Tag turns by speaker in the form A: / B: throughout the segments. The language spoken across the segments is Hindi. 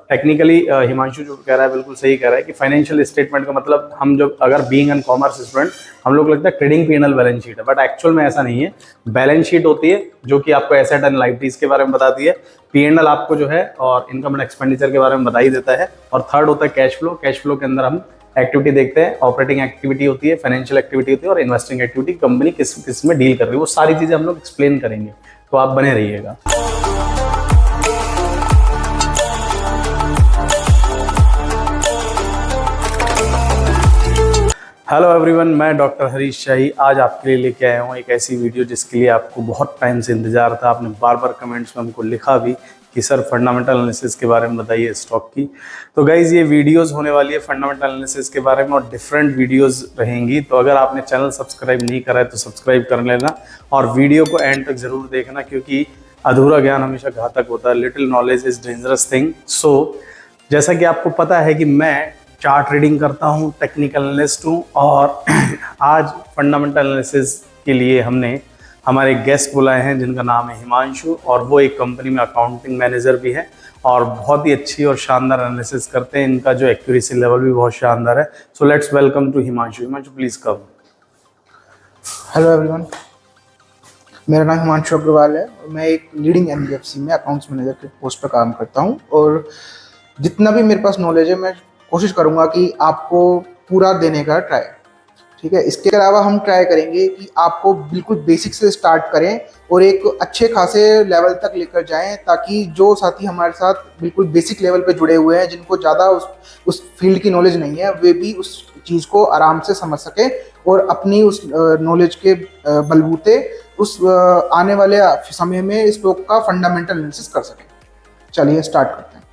A: टेक्निकली हिमांशु जो कह रहा है बिल्कुल सही कह रहा है कि फाइनेंशियल स्टेटमेंट का मतलब हम जो अगर बीइंग एन कॉमर्स स्टूडेंट हम लोग लगता है ट्रेडिंग P&L बैलेंस शीट है, बट एक्चुअल में ऐसा नहीं है। बैलेंस शीट होती है जो कि आपको एसेट एंड लायबिलिटीज के बारे में बताती है, P&L आपको जो है और इनकम एंड एक्सपेंडिचर के बारे में बता ही देता है, और थर्ड होता है कैश फ्लो। कैश फ्लो के अंदर हम एक्टिविटी देखते हैं, ऑपरेटिंग एक्टिविटी होती है, फाइनेंशियल एक्टिविटी होती है और इन्वेस्टिंग एक्टिविटी, कंपनी किस किस में डील कर रही है, वो सारी चीजें हम लोग एक्सप्लेन करेंगे, तो आप बने रहिएगा। हेलो एवरीवन, मैं डॉक्टर हरीश शाही आज आपके लिए लेके आया हूँ एक ऐसी वीडियो जिसके लिए आपको बहुत टाइम से इंतजार था। आपने बार बार कमेंट्स में हमको लिखा भी कि सर फंडामेंटल एनालिसिस के बारे में बताइए स्टॉक की। तो गाइज ये वीडियोस होने वाली है फंडामेंटल एनालिसिस के बारे में और डिफरेंट वीडियोस रहेंगी। तो अगर आपने चैनल सब्सक्राइब नहीं करा है तो सब्सक्राइब कर लेना और वीडियो को एंड तक जरूर देखना, क्योंकि अधूरा ज्ञान हमेशा घातक होता है। Little knowledge is dangerous thing. So जैसा कि आपको पता है कि मैं चार्ट रीडिंग करता हूँ, टेक्निकल एनालिस्ट हूँ, और आज फंडामेंटल एनालिसिस के लिए हमने हमारे गेस्ट बुलाए हैं जिनका नाम है हिमांशु, और वो एक कंपनी में अकाउंटिंग मैनेजर भी है और बहुत ही अच्छी और शानदार एनालिसिस करते हैं। इनका जो एक्यूरेसी लेवल भी बहुत शानदार है। So let's welcome to Himanshu. Himanshu please come.
B: Hello everyone, मेरा नाम हिमांशु अग्रवाल है और मैं एक लीडिंग NBFC में अकाउंट्स मैनेजर के पोस्ट पर काम करता हूँ। और जितना भी मेरे पास नॉलेज है मैं कोशिश करूँगा कि आपको पूरा देने का ट्राई, ठीक है। इसके अलावा हम ट्राई करेंगे कि आपको बिल्कुल बेसिक से स्टार्ट करें और एक अच्छे खासे लेवल तक लेकर जाएं, ताकि जो साथी हमारे साथ बिल्कुल बेसिक लेवल पे जुड़े हुए हैं, जिनको ज़्यादा उस फील्ड की नॉलेज नहीं है, वे भी उस चीज़ को आराम से समझ सकें और अपनी उस नॉलेज के बलबूते उस आने वाले समय में स्टॉक का फंडामेंटल एनालिसिस कर सकें। चलिए स्टार्ट करते हैं।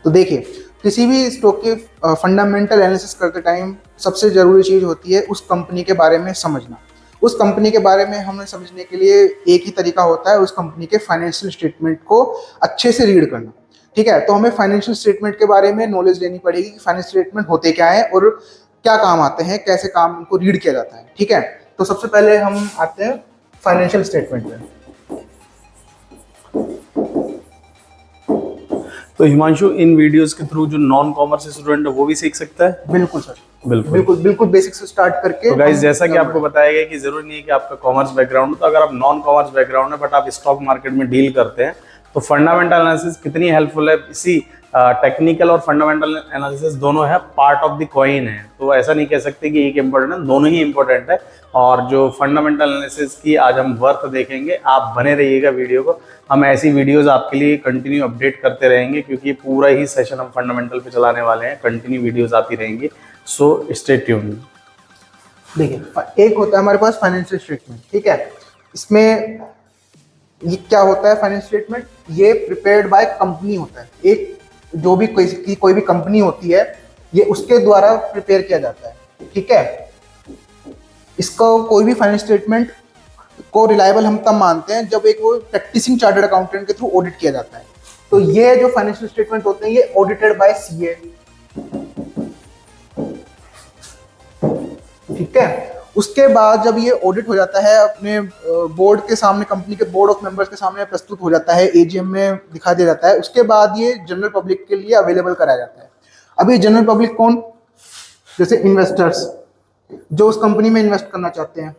B: तो देखिए, किसी भी स्टॉक के फंडामेंटल एनालिसिस करते टाइम सबसे ज़रूरी चीज़ होती है उस कंपनी के बारे में समझना। उस कंपनी के बारे में हमें समझने के लिए एक ही तरीका होता है, उस कंपनी के फाइनेंशियल स्टेटमेंट को अच्छे से रीड करना, ठीक है। तो हमें फाइनेंशियल स्टेटमेंट के बारे में नॉलेज लेनी पड़ेगी कि फाइनेंशियल स्टेटमेंट होते क्या है और क्या काम आते हैं, कैसे काम को रीड किया जाता है, ठीक है। तो सबसे पहले हम आते हैं फाइनेंशियल स्टेटमेंट में।
A: तो हिमांशु, इन वीडियोस के थ्रू जो नॉन कॉमर्स स्टूडेंट है वो भी सीख सकता है?
B: बिल्कुल सर,
A: बिल्कुल
B: बिल्कुल बेसिक से स्टार्ट करके।
A: तो गाइस, जैसा कि आपको बताया गया कि जरूरी नहीं है कि आपका कॉमर्स बैकग्राउंड हो, तो अगर आप नॉन कॉमर्स बैकग्राउंड है बट आप स्टॉक मार्केट में डील करते हैं तो फंडामेंटल एनालिसिस कितनी हेल्पफुल है। इसी टेक्निकल और फंडामेंटल एनालिसिस दोनों है पार्ट ऑफ द कॉइन है, तो ऐसा नहीं कह सकते कि एक इंपॉर्टेंट है, दोनों ही इंपॉर्टेंट है। और जो फंडामेंटल एनालिसिस की आज हम वर्थ देखेंगे, आप बने रहिएगा वीडियो को। हम ऐसी वीडियोस आपके लिए कंटिन्यू अपडेट करते रहेंगे, क्योंकि पूरा ही सेशन हम फंडामेंटल पे चलाने वाले हैं, कंटिन्यू वीडियोस आती रहेंगी। So stay tuned.
B: देखिए, एक होता है हमारे पास फाइनेंशियल स्टेटमेंट, ठीक है। इसमें ये क्या होता है फाइनेंशियल स्टेटमेंट? ये प्रिपेयर्ड बाय कंपनी होता है। एक जो भी कोई भी कंपनी होती है, ये उसके द्वारा प्रिपेयर किया जाता है, ठीक है। इसका कोई भी फाइनेंशियल स्टेटमेंट को रिलायबल हम तब मानते हैं जब एक वो प्रैक्टिसिंग चार्टर्ड अकाउंटेंट के थ्रू ऑडिट किया जाता है। तो ये जो फाइनेंशियल स्टेटमेंट होते हैं ये ऑडिटेड बाय CA, ठीक है। उसके बाद जब ये ऑडिट हो जाता है, अपने बोर्ड के सामने, कंपनी के बोर्ड ऑफ मेंबर्स के सामने प्रस्तुत हो जाता है, AGM में दिखा दिया जाता है। उसके बाद ये जनरल पब्लिक के लिए अवेलेबल कराया जाता है। अभी जनरल पब्लिक कौन? जैसे इन्वेस्टर्स जो उस कंपनी में इन्वेस्ट करना चाहते हैं।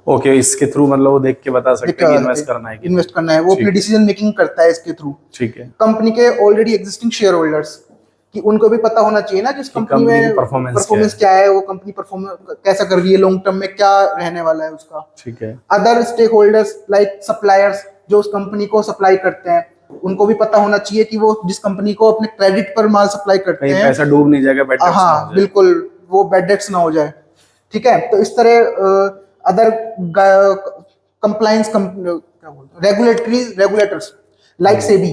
A: ओके, इसके थ्रू मतलब वो देख के बता सकते हैं कि इन्वेस्ट करना है,
B: वो अपनी डिसीजन मेकिंग करता है इसके थ्रू,
A: ठीक है।
B: कंपनी के ऑलरेडी एग्जिस्टिंग शेयर होल्डर्स कि उनको भी पता होना चाहिए ना कि इस कंपनी में परफॉर्मेंस क्या है, वो कंपनी परफॉर्मेंस कैसा कर रही है, लॉन्ग टर्म में क्या रहने वाला है उसका, ठीक है। Other stake holders like suppliers जो उस कंपनी को सप्लाई करते हैं, उनको भी पता होना चाहिए कि वो जिस कंपनी को अपने क्रेडिट पर माल सप्लाई करते हैं
A: पैसा डूब नहीं जाएगा,
B: हाँ बिल्कुल, वो बैड डेट्स ना हो जाए, ठीक है। तो इस तरह other compliance regulators like SEBI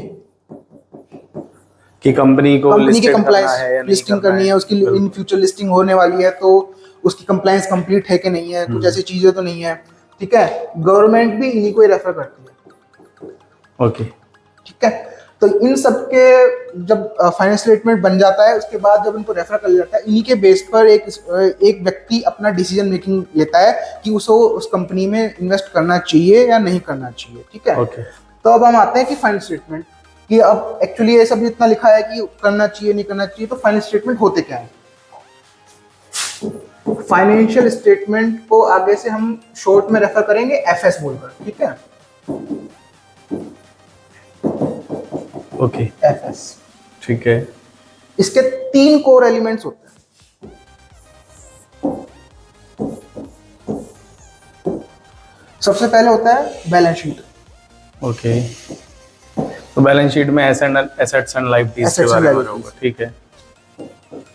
A: कि कंपनी की
B: कंप्लायंस लिस्टिंग करनी है, उसकी इन फ्यूचर लिस्टिंग होने वाली है, तो उसकी कंप्लायंस कंप्लीट है कि नहीं है, कुछ ऐसी चीजें तो नहीं है, ठीक है। गवर्नमेंट भी इन्हीं को ही रेफर करती है,
A: ओके,
B: ठीक है। तो इन सब के जब फाइनेंशियल स्टेटमेंट बन जाता है, उसके बाद जब इनको रेफर कर जाता है, इन्हीं के बेस पर एक व्यक्ति अपना डिसीजन मेकिंग लेता है कि उसको उस कंपनी में इन्वेस्ट करना चाहिए या नहीं करना चाहिए, ठीक है।
A: okay.
B: तो अब हम आते हैं कि फाइनेंशियल स्टेटमेंट कि अब एक्चुअली ये सब जितना लिखा है कि करना चाहिए नहीं करना चाहिए, तो फाइनेंशियल स्टेटमेंट होते क्या है। फाइनेंशियल स्टेटमेंट को आगे से हम शॉर्ट में रेफर करेंगे एफएस बोलकर, ठीक है,
A: ओके
B: एफएस।
A: ठीक है।
B: इसके 3 कोर एलिमेंट्स होते हैं। सबसे पहले होता है बैलेंस शीट।
A: ओके, तो बैलेंस शीट में एसेट्स एंड लायबिलिटीज के बारे में होगा, ठीक है।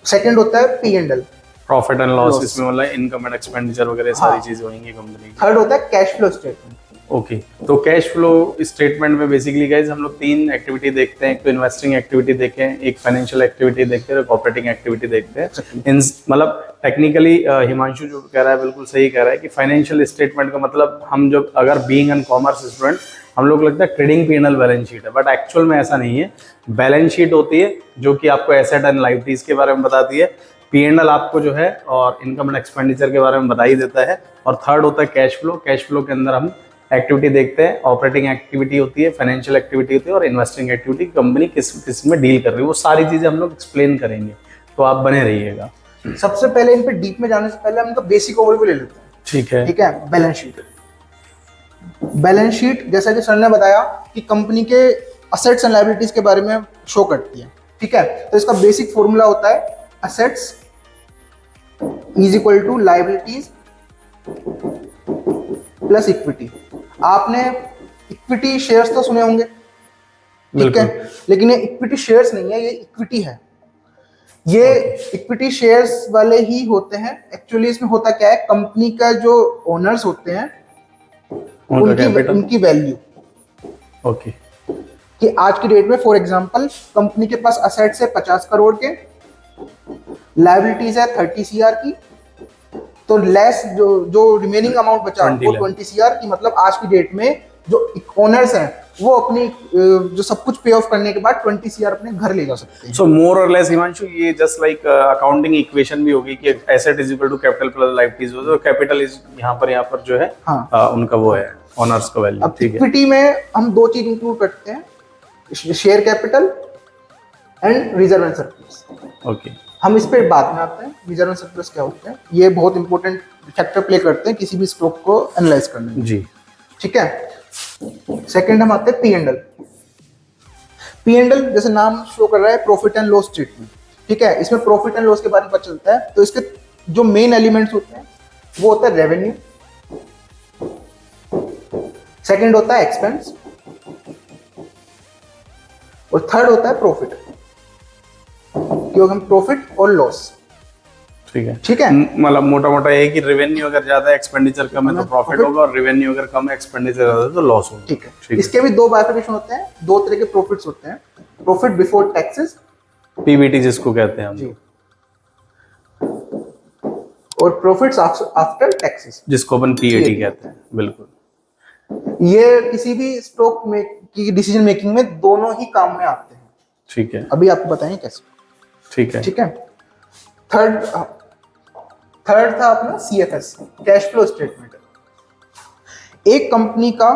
B: सेकंड होता है P and L,
A: profit and loss, इसमें मतलब इनकम एंड एक्सपेंडिचर वगैरह सारी चीजें होंगी कंपनी की।
B: थर्ड होता है कैश फ्लो स्टेटमेंट।
A: ओके, तो कैश फ्लो स्टेटमेंट में बेसिकली गाइस हम लोग 3 एक्टिविटी देखते हैं। एक तो इन्वेस्टिंग एक्टिविटी देखें, एक फाइनेंशियल एक्टिविटी देखते हैं और ऑपरेटिंग एक्टिविटी देखते हैं। इन मतलब टेक्निकली हिमांशु जो कह रहा है बिल्कुल सही कह रहा है कि फाइनेंशियल स्टेटमेंट का मतलब हम जो अगर बीइंग एन कॉमर्स स्टूडेंट हम लोग लगता है ट्रेडिंग पी&एल बैलेंस शीट है, बट एक्चुअल में ऐसा नहीं है। बैलेंस शीट होती है जो कि आपको एसेट एंड लायबिलिटीज के बारे में बताती है, पी&एल आपको जो है और इनकम एंड एक्सपेंडिचर के बारे में बता ही देता है। और थर्ड होता है कैश फ्लो। कैश फ्लो के अंदर हम एक्टिविटी देखते हैं, ऑपरेटिंग एक्टिविटी होती है, फाइनेंशियल एक्टिविटी होती है और इन्वेस्टिंग एक्टिविटी, कंपनी किस में डील कर रही है, वो सारी चीजें हम लोग एक्सप्लेन करेंगे, तो आप बने रहिएगा।
B: सबसे पहले इन पे डीप में जाने से पहले हम इनका बेसिक ओवरव्यू ले लेते हैं,
A: ठीक है।
B: ठीक है। Balance sheet. बैलेंस शीट जैसा कि सर ने बताया कि कंपनी के असेट्स एंड लायबिलिटीज के बारे में शो करती है, ठीक है। तो इसका बेसिक फॉर्मूला होता है assets is equal to liabilities plus equity. आपने इक्विटी शेयर्स तो सुने होंगे, ठीक है, लेकिन ये इक्विटी शेयर्स नहीं है, ये इक्विटी है। ये इक्विटी शेयर्स वाले ही होते हैं। एक्चुअली इसमें होता क्या है, कंपनी का जो ओनर्स होते हैं उनकी वैल्यू,
A: ओके,
B: कि आज की डेट में फॉर एग्जांपल कंपनी के पास असेट्स है 50 करोड़ के, लायबिलिटीज है 30 CR की, तो लेस जो रिमेनिंग अमाउंट बचा वो 20 CR की। मतलब आज की डेट में जो ओनर्स हैं वो अपनी जो सब कुछ पे ऑफ करने के बाद 20 CR अपने घर ले जा सकते हैं।
A: सो मोर और लेस हिमांशु ये जस्ट लाइक अकाउंटिंग इक्वेशन भी होगी कि asset is equal to capital plus liabilities, तो कैपिटल इज यहाँ पर जो है
B: हाँ।
A: उनका वो है ओनर्स का वैल्यू, ठीक है।
B: इक्विटी में हम 2 चीज इंक्लूड करते हैं, share capital and reserve and surplus.
A: Okay,
B: हम इस पे बाद में आते हैं। रिजर्व एंड सरप्लस क्या होते हैं, ये बहुत इंपॉर्टेंट फैक्टर प्ले करते हैं किसी भी स्टॉक को एनालाइज करने में,
A: जी,
B: ठीक है। सेकंड हम आते हैं P and L. P and L जैसे नाम शो कर रहा है प्रॉफिट एंड लॉस स्टेटमेंट, ठीक है। इसमें प्रॉफिट एंड लॉस के बारे में पता चलता है। तो इसके जो मेन एलिमेंट्स होते हैं वो होता है रेवेन्यू, सेकंड होता है एक्सपेंस और थर्ड होता है प्रॉफिट, क्योंकि हम प्रॉफिट और लॉस,
A: ठीक है,
B: ठीक है।
A: मतलब मोटा मोटा ये कि रेवेन्यू अगर ज्यादा है एक्सपेंडिचर कम है तो प्रॉफिट होगा, और रेवेन्यू अगर कम है एक्सपेंडिचर ज्यादा है तो लॉस होगा,
B: ठीक है। इसके भी 2 बाइफरकेशन होते हैं, 2 तरह के प्रॉफिट्स होते हैं। प्रॉफिट बिफोर टैक्सेस,
A: पीबीटी जिसको कहते हैं हम,
B: जी, और प्रॉफिट्स आफ्टर टैक्सेस
A: जिसको अपन पीएटी कहते हैं, बिल्कुल।
B: ये किसी भी स्टॉक में की डिसीजन मेकिंग में दोनों ही काम में आते हैं,
A: ठीक है,
B: अभी आपको बताएंगे कैसे,
A: ठीक है,
B: ठीक है। थर्ड था अपना सीएफएस, कैश फ्लो स्टेटमेंट। एक कंपनी का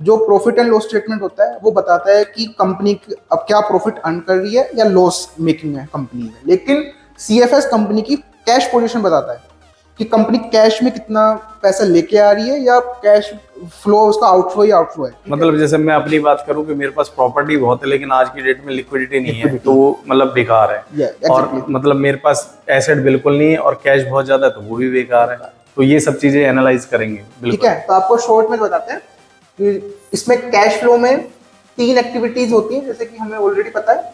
B: जो प्रॉफिट एंड लॉस स्टेटमेंट होता है वो बताता है कि कंपनी अब क्या प्रॉफिट अर्न कर रही है या लॉस मेकिंग है कंपनी में। लेकिन सीएफएस कंपनी की कैश पोजीशन बताता है कि कंपनी कैश में कितना पैसा लेके आ रही है या कैश फ्लो उसका आउटफ्लो ही आउटफ्लो है।
A: मतलब जैसे मैं अपनी बात करूं कि मेरे पास प्रॉपर्टी बहुत है लेकिन आज की डेट में लिक्विडिटी नहीं है, तो वो मतलब बेकार है। और मतलब मेरे पास एसेट बिल्कुल नहीं है और कैश बहुत ज्यादा है तो वो भी बेकार है। तो ये सब चीजें एनालाइज करेंगे,
B: ठीक है। तो आपको शॉर्ट में बताते हैं कि इसमें कैश फ्लो में 3 एक्टिविटीज होती हैं, जैसे कि हमें ऑलरेडी पता है।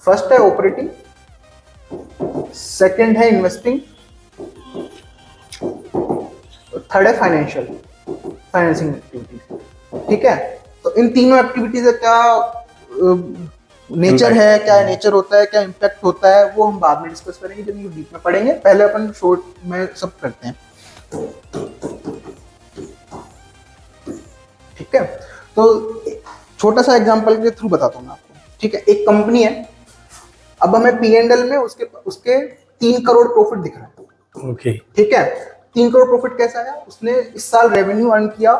B: फर्स्ट है ऑपरेटिंग, सेकंड है इन्वेस्टिंग, थर्ड है फाइनेंसिंग एक्टिविटीज, ठीक है। तो इन तीनों एक्टिविटीज का क्या नेचर है, क्या नेचर होता है, क्या इम्पैक्ट होता है, वो हम बाद में डिस्कस करेंगे जब ये डीप में पढ़ेंगे। पहले अपन शॉर्ट में सब करते हैं, ठीक है। तो छोटा सा एग्जांपल के थ्रू बताता हूँ मैं आपको, ठीक है। एक कंपनी है, अब हमें पी&एल में उसके 3 करोड़ प्रॉफिट दिख रहा है,
A: ओके,
B: ठीक है। 3 करोड़ प्रॉफिट कैसा आया, उसने इस साल रेवेन्यू अर्न किया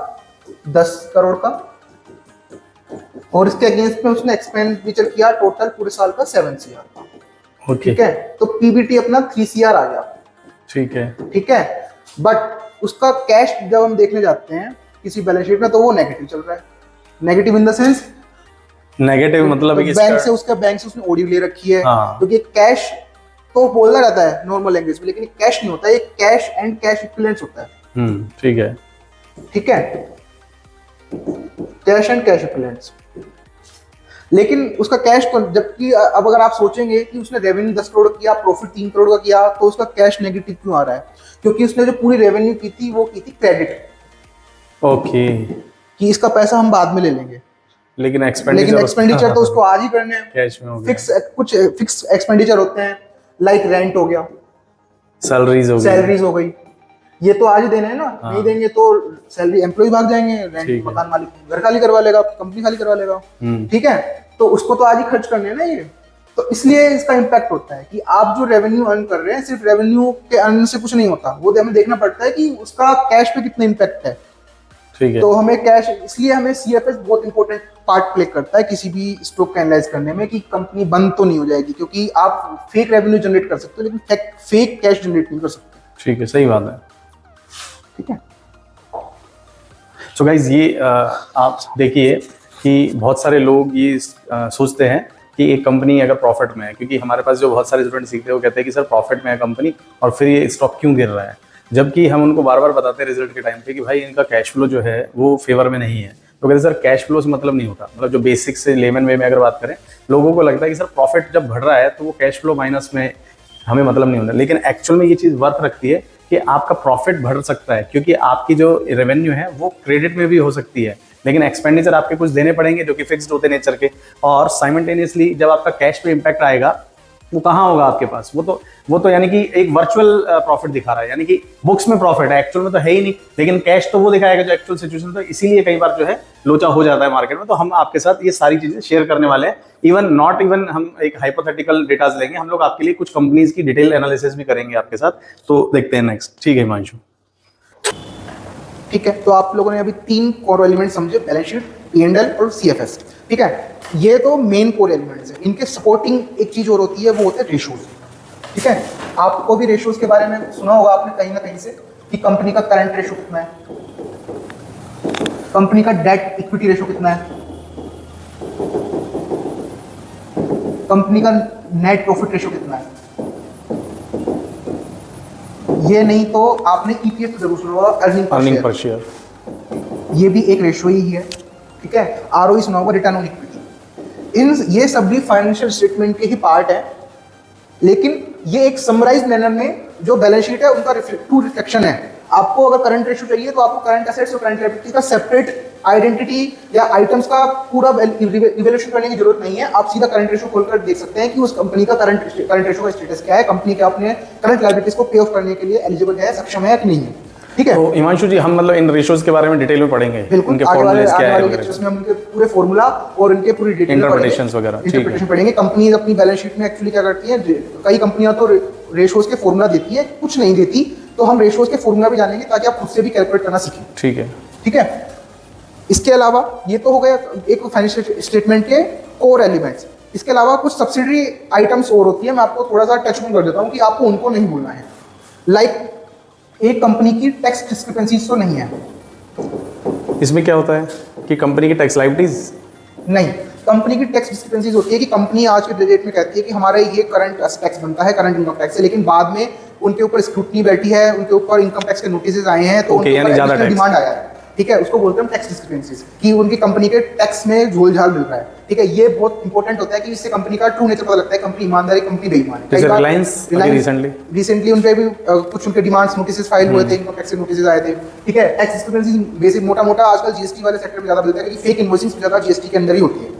B: 10 करोड़ का, और इसके अगेंस्ट में उसने एक्सपेंडिचर किया टोटल पूरे साल का 7 CR।
A: ओके,
B: ठीक है, तो पीबीटी अपना 3 CR आ गया।
A: ठीक है।
B: ठीक है, बट उसका कैश जब हम देखने जाते हैं किसी बैलेंस शीट में तो वो नेगेटिव चल रहा है। Negative in the sense,
A: negative मतलब कि
B: बैंक से उसने ओडी ले रखी है।
A: हाँ।
B: क्योंकि कैश तो बोलना रहता है नॉर्मल लैंग्वेज में, लेकिन कैश नहीं होता है, ये कैश एंड कैश इक्विवेलेंट्स होता है।
A: ठीक है।
B: ठीक है, कैश एंड कैश इक्विवेलेंट्स। लेकिन उसका कैश तो, जबकि अब अगर आप सोचेंगे कि उसने रेवेन्यू 10 करोड़ किया, प्रॉफिट 3 करोड़ का किया, तो उसका कैश नेगेटिव क्यों आ रहा है? क्योंकि उसने जो पूरी रेवेन्यू की थी वो की थी क्रेडिट।
A: ओके,
B: कि इसका पैसा हम बाद में ले लेंगे,
A: लेकिन
B: एक्सपेंडिचर तो उसको आज ही करने हैं।
A: कैश में हो गया।
B: कुछ फिक्स एक्सपेंडिचर होते हैं, लाइक रेंट हो गया,
A: सैलरीज
B: हो गई, ये तो आज ही देना है ना। नहीं देंगे तो सैलरी एम्प्लॉय भाग जाएंगे, रेंट मकान मालिक घर खाली करवा लेगा, कंपनी खाली करवा लेगा। ठीक है, तो उसको तो आज ही खर्च करने हैं ना ये। तो इसलिए इसका इम्पैक्ट होता है कि आप जो रेवेन्यू अर्न कर रहे हैं, सिर्फ रेवेन्यू के अर्न से कुछ नहीं होता, वो हमें देखना पड़ता है कि उसका कैश पे कितना इम्पैक्ट है।
A: ठीक है,
B: तो हमें कैश, इसलिए हमें सीएफएस बहुत इंपॉर्टेंट पार्ट प्ले करता है किसी भी स्टॉक का एनालाइज करने में, कि कंपनी बंद तो नहीं हो जाएगी। क्योंकि आप फेक रेवेन्यू जनरेट कर सकते हो लेकिन फेक कैश जनरेट नहीं कर सकते।
A: ठीक है, सही बात है।
B: ठीक है,
A: सो गाइज, ये आप देखिए कि बहुत सारे लोग ये सोचते हैं कि एक कंपनी अगर प्रॉफिट में है, क्योंकि हमारे पास जो बहुत सारे स्टूडेंट सीखते हैं वो कहते हैं कि सर प्रॉफिट में है कंपनी और फिर ये स्टॉक क्यों गिर रहा है, जबकि हम उनको बार बार बताते हैं रिजल्ट के टाइम पे कि भाई इनका कैश फ्लो जो है वो फेवर में नहीं है। तो कहते हैं सर कैश फ्लो से मतलब नहीं होता, मतलब जो बेसिक से लेमन वे में अगर बात करें, लोगों को लगता है कि सर प्रॉफिट जब बढ़ रहा है तो वो कैश फ्लो माइनस में हमें मतलब नहीं होता, लेकिन एक्चुअल में ये चीज़ वर्थ रखती है कि आपका प्रॉफिट बढ़ सकता है, क्योंकि आपकी जो रेवेन्यू है वो क्रेडिट में भी हो सकती है, लेकिन एक्सपेंडिचर आपके कुछ देने पड़ेंगे जो कि फिक्स्ड होते नेचर के, और साइमल्टेनियसली जब आपका कैश पे इम्पैक्ट आएगा वो कहाँ होगा आपके पास, वो तो यानी कि एक वर्चुअल प्रॉफिट दिखा रहा है, यानी कि बुक्स में प्रॉफिट है, एक्चुअल में तो है ही नहीं, लेकिन कैश तो वो दिखाएगा जो एक्चुअल सिचुएशन। तो इसीलिए कई बार जो है लोचा हो जाता है मार्केट में। तो हम आपके साथ ये सारी चीजें शेयर करने वाले हैं, इवन हम एक हाइपोथेटिकल डेटाज लेंगे, हम लोग आपके लिए कुछ कंपनीज की डिटेल एनालिसिस भी करेंगे आपके साथ। तो देखते हैं नेक्स्ट। ठीक है हिमांशु।
B: ठीक है, तो आप लोगों ने अभी 3 कोर एलिमेंट समझे, बैलेंस शीट, P&L और CFS। ठीक है, ये तो मेन कोर एलिमेंट्स हैं। इनके सपोर्टिंग एक चीज और होती है, वो होते हैं रेशोज। ठीक है, आपको भी रेशोज के बारे में सुना होगा आपने कहीं ना कहीं से कि कंपनी का करंट रेशो कितना है, कंपनी का डेट इक्विटी रेशो कितना है, कंपनी का नेट प्रॉफिट रेशो कितना है। ये नहीं तो आपने ईपीएस जरूर सुना होगा, अर्निंग पर शेयर, ये भी एक रेशो ही है। ठीक है, आरओई सुना होगा, रिटर्न ऑन इक्विटी। ये सब भी फाइनेंशियल स्टेटमेंट के ही पार्ट है, लेकिन ये एक समराइज मैनर में जो बैलेंस शीट है उनका ट्रू रिफ्लेक्शन है। आपको अगर करंट रेशो चाहिए तो आपको करंट एसेट्स और करंट लायबिलिटीज का सेपरेट आइडेंटिटी या आइटम्स का पूरा इवैल्यूएशन करने की जरूरत नहीं है। आप सीधा करंट रेशो खोलकर देख सकते हैं कि उस कंपनी का करंट रेशो का स्टेटस क्या है, कंपनी के अपने करंट लायबिलिटीज को पे ऑफ करने के लिए एलिजिबल है, सक्षम है कि नहीं है। ठीक है,
A: तो हिमांशु जी, हम मतलब इन रेशोज के बारे में डिटेल में पढ़ेंगे,
B: बिल्कुल
A: उनके
B: आगे वाले
A: क्या है
B: लेक्चर्स में हम उनके पूरे फॉर्मूला और उनके पूरी डिटेल
A: इंटरप्रिटेशंस वगैरह
B: इंटरप्रिटेशन पढ़ेंगे। कंपनीज अपनी बैलेंस शीट में एक्चुअली क्या करती हैं, कई कंपनियां तो रेशोज के फॉर्मूला देती है, कुछ नहीं देती, तो हम रेशोज के फॉर्मूला भी जानेंगे ताकि आप खुद से भी कैलकुलेट करना सीखें।
A: ठीक है,
B: ठीक है, इसके अलावा ये तो हो गया एक फाइनेंशियल स्टेटमेंट के कोर एलिमेंट्स। इसके अलावा कुछ सब्सिडरी आइटम्स और होती है, मैं आपको थोड़ा सा टच कर देता हूँ कि आपको उनको नहीं भूलना है। लाइक एक कंपनी की टैक्स डिस्क्रिपेंसीज तो नहीं है।
A: इसमें क्या होता है कि कंपनी की टैक्स लायबिलिटीज
B: नहीं, कंपनी की टैक्स डिस्क्रिपेंसीज होती है कि कंपनी आज के डेट में कहती है कि हमारा ये करंट टैक्स बनता है, करंट इनकम टैक्स है, लेकिन बाद में उनके ऊपर स्क्रूटनी बैठी है, उनके ऊपर इनकम टैक्स के नोटिस आए हैं, तो उनके ऊपर डिमांड आया है। ठीक है, उसको बोलते हैं टैक्स डिस्क्रिपेंसीज, कि उनकी कंपनी के टैक्स में झोल झाल मिल रहा है। ठीक है, ये बहुत इंपॉर्टेंट होता है कि इससे कंपनी का ट्रू नेचर पता लगता है, कंपनी ईमानदारी, कंपनी बेईमान है। रिसेंटली उन पे भी कुछ उनके डिमांड्स नोटिस फाइल हुए थे, इनकम टैक्स के नोटिस आए थे। ठीक है, टैक्स डिस्क्रिपेंसीज बेसिक मोटा आजकल जीएसटी वाले सेक्टर में ज्यादा मिलता है कि फेक इनवॉइसिंग ज्यादा जीएसटी के अंदर ही होती है।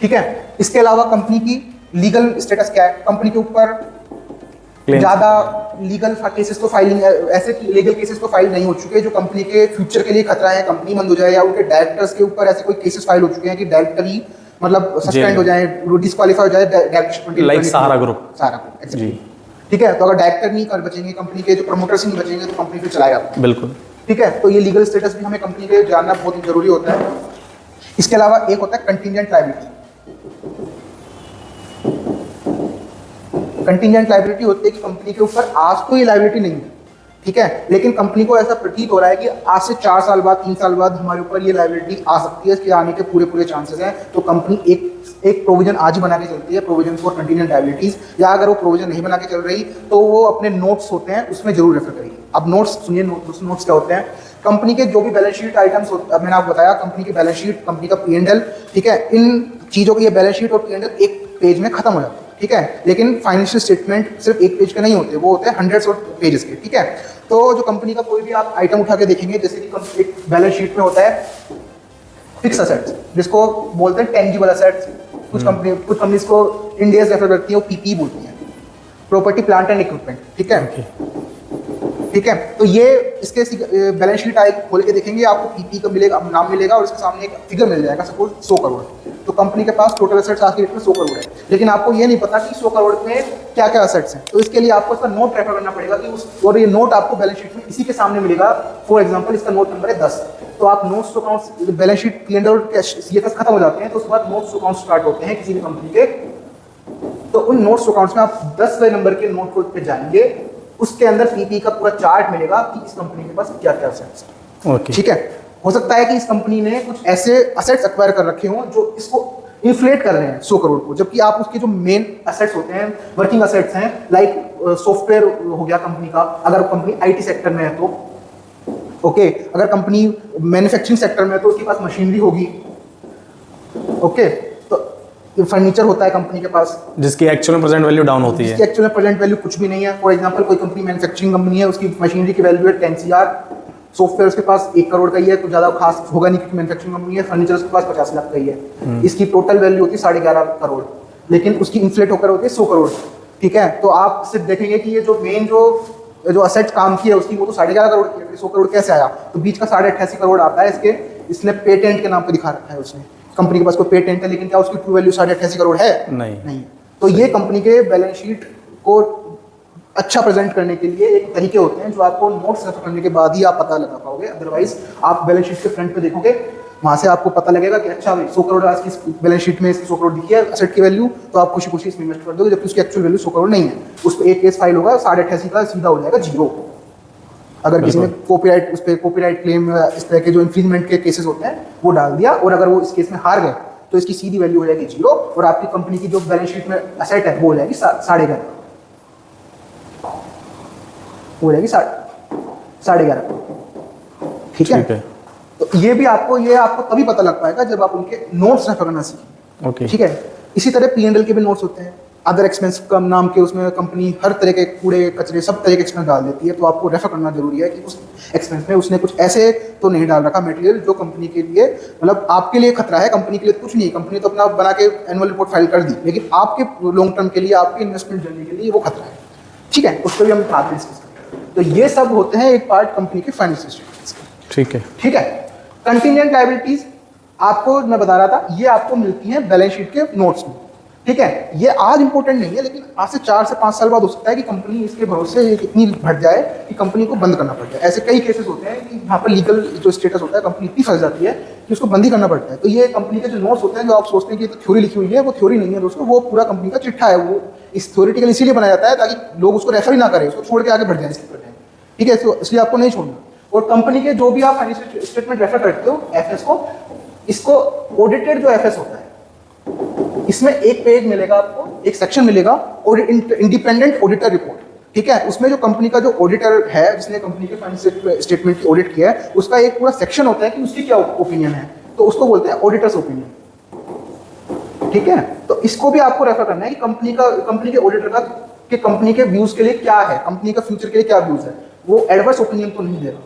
B: ठीक है, इसके अलावा कंपनी की लीगल स्टेटस क्या है, कंपनी के ऊपर ज्यादा लीगल केसेस तो फाइलिंग, ऐसे लीगल केसेस तो फाइल नहीं हो चुके जो कंपनी के फ्यूचर के लिए खतरा है, कंपनी बंद हो जाए, या उनके डायरेक्टर्स के ऊपर ऐसे कोई केसेस फाइल हो चुके हैं कि डायरेक्टर ही मतलब सस्पेंड हो जाए, डिस्क्वालीफाई हो जाए डायरेक्टर,
A: लाइक सहारा ग्रुप
B: जी। ठीक है, तो अगर डायरेक्टर नहीं कर बचेंगे, कंपनी के जो प्रमोटर्स नहीं बचेंगे, तो कंपनी फिर चलाएगा।
A: बिल्कुल।
B: ठीक है, तो ये लीगल स्टेटस भी हमें कंपनी के जानना बहुत जरूरी होता है। इसके अलावा एक होता है कंटिंजेंट लायबिलिटी। कंटिंजेंट लायबिलिटी होती है कि कंपनी के ऊपर आज तो ये लायबिलिटी नहीं है, ठीक है, लेकिन कंपनी को ऐसा प्रतीत हो रहा है कि आज से 4 साल बाद 3 साल बाद हमारे ऊपर ये लायबिलिटी आ सकती है, इसके आने के पूरे चांसेस हैं। तो कंपनी एक प्रोविजन आज ही बना के चलती है, प्रोविजन फॉर कंटिंजेंट लायबिलिटीज, या अगर वो प्रोविजन नहीं बना के चल रही तो वो अपने नोट्स होते हैं उसमें जरूर रेफर करिए। अब नोट्स सुनिए, नोट्स क्या होते हैं? कंपनी के जो भी बैलेंस शीट आइटम्स होते हैं, मैंने आपको बताया कंपनी की बैलेंस शीट, कंपनी का P&L, ठीक है, इन चीज़ों की ये बैलेंस शीट और P&L एक पेज में खत्म हो जाता है, ठीक है, लेकिन फाइनेंशियल स्टेटमेंट सिर्फ एक पेज के नहीं होते, वो होते हैं हंड्रेड्स ऑफ पेजेस के, ठीक है। तो जो कंपनी का कोई भी आप आइटम उठा के देखेंगे, जैसे कि एक बैलेंस शीट में होता है फिक्स असेट्स, जिसको बोलते हैं टेंजिबल असेट्स, कुछ कंपनीज को इंडिया रेफर करती है, वो PPE बोलती हैं, प्रॉपर्टी प्लांट एंड इक्विपमेंट, ठीक है, ठीक है। तो ये इसके बैलेंस शीट खोल के देखेंगे, आपको PPE का मिलेगा, नाम मिलेगा और उसके सामने एक फिगर मिल जाएगा, सपोज 100 करोड़। तो कंपनी के पास टोटल असेट्स आज की डेट में 100 करोड़ है, लेकिन आपको ये नहीं पता कि 100 करोड़ में क्या क्या असेट्स हैं। तो इसके लिए आपको इसका नोट रेफर करना पड़ेगा कि और ये नोट आपको बैलेंस शीट में इसी के सामने मिलेगा। फॉर एग्जाम्पल इसका नोट नंबर है 10, तो आप notes accounts, balance sheet P&L और CFS खत्म हो जाते हैं, तो उसके बाद नोट्स अकाउंट स्टार्ट होते हैं किसी भी कंपनी के। तो उन नोट्स अकाउंट्स में आप 10वें नंबर के नोट पे जाएंगे, उसके अंदर PPE का पूरा चार्ट मिलेगा कि इस कंपनी के पास क्या क्या असेट्स हैं, ठीक है। हो सकता है कि इस कंपनी ने कुछ ऐसे असेट्स एक्वायर कर रखे हों जो इसको इन्फ्लेट कर रहे हैं 100 करोड़ को, जबकि आप उसके जो मेन असेट्स होते हैं, वर्किंग असेट्स हैं, लाइक सॉफ्टवेयर हो गया कंपनी का, अगर कंपनी IT सेक्टर में है तो, ओके, अगर कंपनी मैन्युफैक्चरिंग सेक्टर में है तो उसके पास मशीनरी होगी, ओके, तो फर्नीचर होता है कंपनी के पास, जिसकी
A: एक्चुअल में प्रेजेंट वैल्यू डाउन होती है,
B: जिसकी एक्चुअल में प्रेजेंट वैल्यू कुछ भी नहीं है। फॉर एग्जांपल कोई कंपनी मैन्युफैक्चरिंग कंपनी है, उसकी मशीनरी की वैल्यू है 10 CR, सॉफ्टवेयर उसके पास 1 करोड़ का ही है, तो ज़्यादा खास होगा नहीं क्योंकि मैन्युफैक्चरिंग कंपनी है। फर्नीचर उसके पास 50 लाख का ही है, इसकी टोटल वैल्यू होती है 11.5 करोड़, लेकिन उसकी इन्फ्लेट होकर होती है 100 करोड़, ठीक है। तो आप सिर्फ देखेंगे कि ये जो मेन जो असेट काम की है उसकी, वो तो 11.5 करोड़ की है, 100 करोड़ कैसे आया? तो बीच का 88.5 करोड़ आता है इसके, इसने पेटेंट के नाम पे दिखा रखा है उसने, कंपनी के पास कोई पेटेंट है, लेकिन क्या उसकी ट्रू वैल्यू 88.5 करोड़ है? नहीं। तो ये कंपनी के बैलेंस शीट को अच्छा प्रेजेंट करने के लिए एक तरीके होते हैं जो आपको नोट्स रेफर करने के बाद ही आप पता लगा पाओगे, अदरवाइज आप बैलेंस शीट के फ्रंट पे देखोगे, वहाँ से आपको पता लगेगा कि अच्छा भाई 100 करोड़ आज की बैलेंस शीट में इसकी 100 करोड़ दिखी है असेट की वैल्यू, तो आप खुशी खुशी इसमें इन्वेस्ट कर दोगे, जबकि उसकी एक्चुअल वैल्यू 100 करोड़ नहीं है। उस पर एक केस फाइल होगा 88.5 का, सीधा हो जाएगा 0। अगर किसी ने कॉपीराइट, उस पर कॉपीराइट क्लेम, इस तरह के जो इन्फ्रिंजमेंट के केसेस होते हैं वो डाल दिया, और अगर वो इस केस में हार गए तो इसकी सीधी वैल्यू हो जाएगी 0, और आपकी कंपनी की जो बैलेंस शीट में असेट है वो हो जाएगी 11.5, हो जाएगी 11.5, ठीक है। तो ये आपको तभी पता लग पाएगा जब आप उनके नोट्स रेफर करना सीखें,
A: ओके,
B: ठीक है। इसी तरह P&L के भी नोट्स होते हैं, अदर एक्सपेंस का नाम के, उसमें कंपनी हर तरह के कूड़े कचरे सब तरह के एक्सपेंस डाल देती है, तो आपको रेफर करना जरूरी है कि उस एक्सपेंस में उसने कुछ ऐसे तो नहीं डाल रखा मटेरियल जो कंपनी के लिए, मतलब आपके लिए खतरा है, कंपनी के लिए कुछ नहीं, कंपनी तो अपना बना के एनुअल रिपोर्ट फाइल कर दी, लेकिन आपके लॉन्ग टर्म के लिए, आपके इन्वेस्टमेंट जर्नी के लिए वो खतरा है, ठीक है। उस पर भी हम बात डिस्कस करेंगे। तो ये सब होते हैं एक पार्ट कंपनी के फाइनेंशियल स्टेटमेंट्स के, ठीक है। कंटिंजेंट लायबिलिटीज आपको मैं बता रहा था, ये आपको मिलती हैं बैलेंस शीट के नोट्स में, ठीक है। ये आज इंपॉर्टेंट नहीं है, लेकिन आज से 4 से 5 साल बाद हो सकता है कि कंपनी इसके भरोसे इतनी बढ़ जाए कि कंपनी को बंद करना पड़ जाए। ऐसे कई केसेस होते हैं कि यहाँ पर लीगल जो स्टेटस होता है, कंपनी इतनी फंस जाती है कि उसको बंद ही करना पड़ता है। तो ये कंपनी के जो नोट्स होते हैं, जो आप सोचते हैं कि तो थ्योरी लिखी हुई है, वो थ्योरी नहीं है दोस्तों, वो पूरा कंपनी का चिट्ठा है। वो इस थ्योरेटिकल इसीलिए बनाया जाता है ताकि लोग उसको रेफर ही ना करें, उसको छोड़ के आगे बढ़ जाए, ठीक है। इसलिए आपको नहीं छोड़ना। और कंपनी के जो भी आप फाइनेंशियल स्टेटमेंट रेफर करते हो FS को, इसको ऑडिटेड जो FS होता है, इसमें एक पेज मिलेगा आपको, एक सेक्शन मिलेगा और इंडिपेंडेंट ऑडिटर रिपोर्ट, ठीक है। उसमें जो कंपनी का जो ऑडिटर है, जिसने कंपनी के फाइनेंशियल स्टेटमेंट की ऑडिट किया है, उसका एक पूरा सेक्शन होता है कि उसकी क्या ओपिनियन है, तो उसको बोलते हैं ऑडिटर्स ओपिनियन, ठीक है। तो इसको भी आपको रेफर करना है कि कंपनी के ऑडिटर का कि कंपनी के व्यूज के लिए क्या है, कंपनी का फ्यूचर के लिए क्या व्यूज है। वो एडवर्स ओपिनियन तो नहीं दे रहा,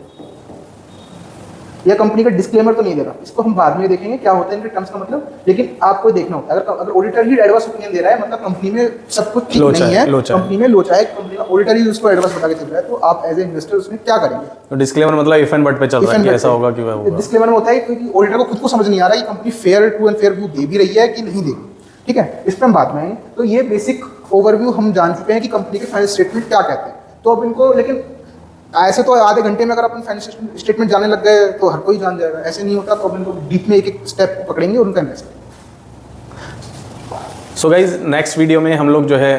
B: या कंपनी का डिस्क्लेमर तो नहीं दे रहा, इसको हम बाद में देखेंगे क्या होता है इनके टर्म्स का मतलब। लेकिन आपको देखना होता है, अगर ऑडिटर ही एडवर्स ओपिनियन दे रहा है, मतलब कंपनी में सब कुछ ठीक नहीं है, कंपनी में लोचा है, कंपनी का ऑडिटर ही उसको एडवर्स बता के चल रहा है, तो आप एज ए इन्वेस्टर उसमें क्या करेंगे।
A: तो डिस्क्लेमर मतलब इफ एंड बट पे चल रहा है कि ऐसा होगा कि वह होगा।
B: डिस्क्लेमर में होता है क्योंकि ऑडिटर को खुद को समझ नहीं आ रहा है कि company fair to and fair view दे भी रही है कि नहीं देगी, ठीक है। इस पर हम बात में आएंगे। तो ये बेसिक ओवरव्यू हम जान चुके हैं कि कंपनी के फाइनेंशियल स्टेटमेंट क्या कहते हैं। तो अब इनको, लेकिन ऐसे तो आधे घंटे में अगर अपन फाइनेंशियल स्टेटमेंट जाने लग गए तो हर कोई जान जाएगा, ऐसे नहीं होता। तो अपन लोग डीप में एक एक स्टेप पकड़ेंगे उनका analysis.
A: So guys next video में हम लोग जो है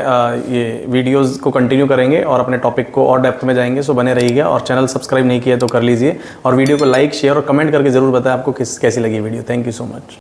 A: ये वीडियोस को कंटिन्यू करेंगे और अपने टॉपिक को और डेप्थ में जाएंगे। सो बने रहिएगा और चैनल सब्सक्राइब नहीं किया तो कर लीजिए और वीडियो को लाइक शेयर और कमेंट करके जरूर बताएं आपको कैसी लगी video. Thank you so much.